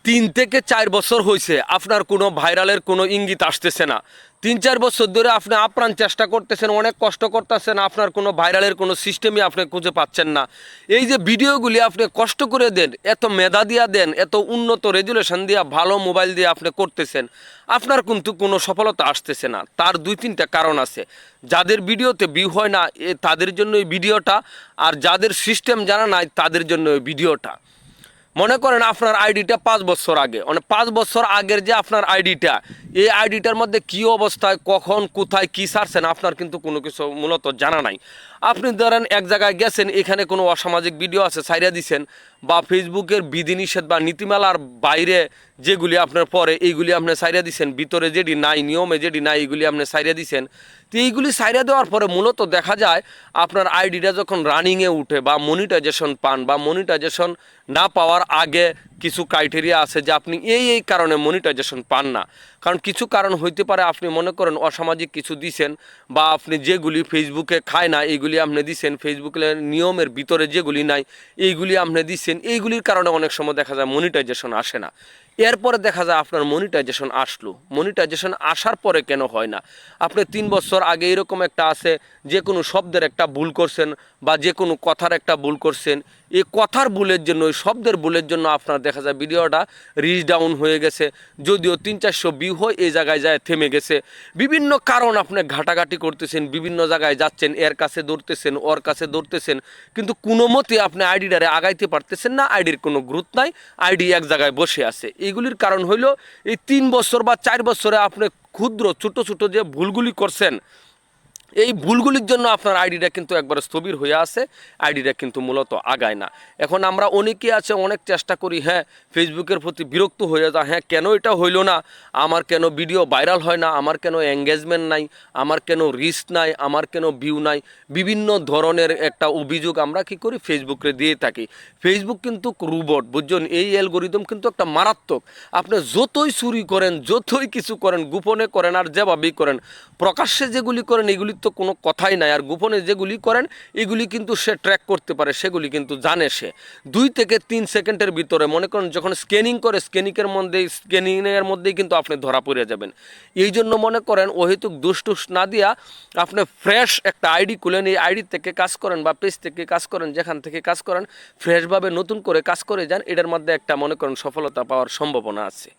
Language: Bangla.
3 থেকে 4 বছর হয়েছে আপনার কোনো ভাইরালের কোনো ইঙ্গিত আসতেছে না। 3-4 বছর ধরে আপনি আপ্রাণ চেষ্টা করতেছেন, অনেক কষ্ট করতেছেন, আপনার কোনো ভাইরালের কোনো সিস্টেমই আপনি খুঁজে পাচ্ছেন না। এই যে ভিডিওগুলি আপনি কষ্ট করে দেন, এত মেধা দিয়া দেন, এত উন্নত রেজুলেশন দিয়া ভালো মোবাইল দিয়ে আপনি করতেছেন, আপনার কিন্তু কোনো সফলতা আসতেছে না। তার 2-3টা কারণ আছে। যাদের ভিডিওতে ভিউ হয় না তাদের জন্য এই ভিডিওটা, আর যাদের সিস্টেম জানা নাই তাদের জন্য এই ভিডিওটা। মনে করেন আপনার আইডিটা 5 বছর আগে, মানে 5 বছর আগের যে আপনার আইডিটা, এই আইডিটার মধ্যে কী অবস্থায় কখন কোথায় কী ছাড়ছেন আপনার কিন্তু কোনো কিছু মূলত জানা নাই। আপনি ধরেন এক জায়গায় গেছেন, এখানে কোনো অসামাজিক ভিডিও আছে ছাইড়া দিছেন, বা ফেসবুকের বিধিনিষেধ বা নীতিমালার বাইরে যেগুলি আপনার পরে এইগুলি আপনি ছাইড়া দিছেন, ভিতরে যেটি নাই, নিয়মে যেটি নাই, এইগুলি আপনি ছাইড়া দিছেন। তো এইগুলি ছাইড়া দেওয়ার পরে মূলত দেখা যায় আপনার আইডিটা যখন রানিংয়ে উঠে বা মনিটাইজেশন পান, বা মনিটাইজেশন না পাওয়ার আগে কিছু ক্রাইটেরিয়া আছে যে আপনি এই কারণে মনিটাইজেশন পান না। কারণ কিছু কারণ হইতে পারে, আপনি মনে করেন অসামাজিক কিছু দিছেন, বা আপনি যেগুলি ফেসবুকে খায় না এইগুলি আপনি দিছেন, ফেসবুকের নিয়মের ভিতরে যেগুলি নাই এইগুলি আপনি দিছেন, এইগুলির কারণে অনেক সময় দেখা যায় মনিটাইজেশন আসে না। এরপরে দেখা যায় আপনার মনিটাইজেশন আসলো, মনিটাইজেশন আসার পরে কেন হয় না? আপনি 3 বছর আগে এরকম একটা আছে, যে কোনো শব্দের একটা ভুল করছেন, বা যে কোনো কথার একটা ভুল করছেন, এই কথার ভুলের জন্য, ওই শব্দের ভুলের জন্য আপনার দেখা যায় ভিডিওটা রিচ ডাউন হয়ে গেছে। যদিও 300-400 ভিউ হয়, এই জায়গায় যায় থেমে গেছে। বিভিন্ন কারণ আপনি ঘাটাঘাটি করতেছেন, বিভিন্ন জায়গায় যাচ্ছেন, এর কাছে দৌড়তেছেন, ওর কাছে দৌড়তেছেন, কিন্তু কোনো মতে আপনি আইডিটারে আগাইতে পারতেছেন না। আইডির কোনো গুরুত্ব নাই, আইডি এক জায়গায় বসে আছে। এইগুলির কারণ হইল এই 3 বছর বা 4 বছরে আপনি ক্ষুদ্র ছোট ছোট যে ভুলগুলি করছেন, এই ভুলগুলির জন্য আপনার আইডিটা কিন্তু একবারে স্থবির হয়ে আছে, আইডিটা কিন্তু মূলত আগায় না। এখন আমরা অনেকেই আছে, অনেক চেষ্টা করি, হ্যাঁ ফেসবুকের প্রতি বিরক্ত হয়ে যায়, হ্যাঁ কেন এটা হইল না, আমার কেন ভিডিও ভাইরাল হয় না, আমার কেন এঙ্গেজমেন্ট নাই, আমার কেন রিচ নাই, আমার কেন ভিউ নাই, বিভিন্ন ধরনের একটা অভিযোগ আমরা কি করি ফেসবুকে দিয়ে থাকি। ফেসবুক কিন্তু রোবট, বুঝছেন? এই অ্যালগরিদম কিন্তু একটা মারাত্মক। আপনি যতই চুরি করেন, যতই কিছু করেন, গোপনে করেন আর যেভাবেই করেন, প্রকাশ্যে যেগুলি করেন এগুলির তো কোনো কথাই নাই, আর গোপনে যেগুলি করেন এগুলি কিন্তু সে ট্র্যাক করতে পারে, সেগুলি কিন্তু জানে সে। 2 থেকে 3 সেকেন্ডের ভিতরে, মনে করেন যখন স্ক্যানিং করে, স্ক্যানিংয়ের মধ্যেই কিন্তু আপনি ধরা পড়ে যাবেন। এই জন্য মনে করেন অহেতুক দুষ না দিয়া আপনি ফ্রেশ একটা আইডি খুলেন, এই আইডি থেকে কাজ করেন বা পেজ থেকে কাজ করেন, যেখান থেকে কাজ করেন ফ্রেশভাবে নতুন করে কাজ করে যান, এটার মধ্যে একটা মনে করেন সফলতা পাওয়ার সম্ভাবনা আছে।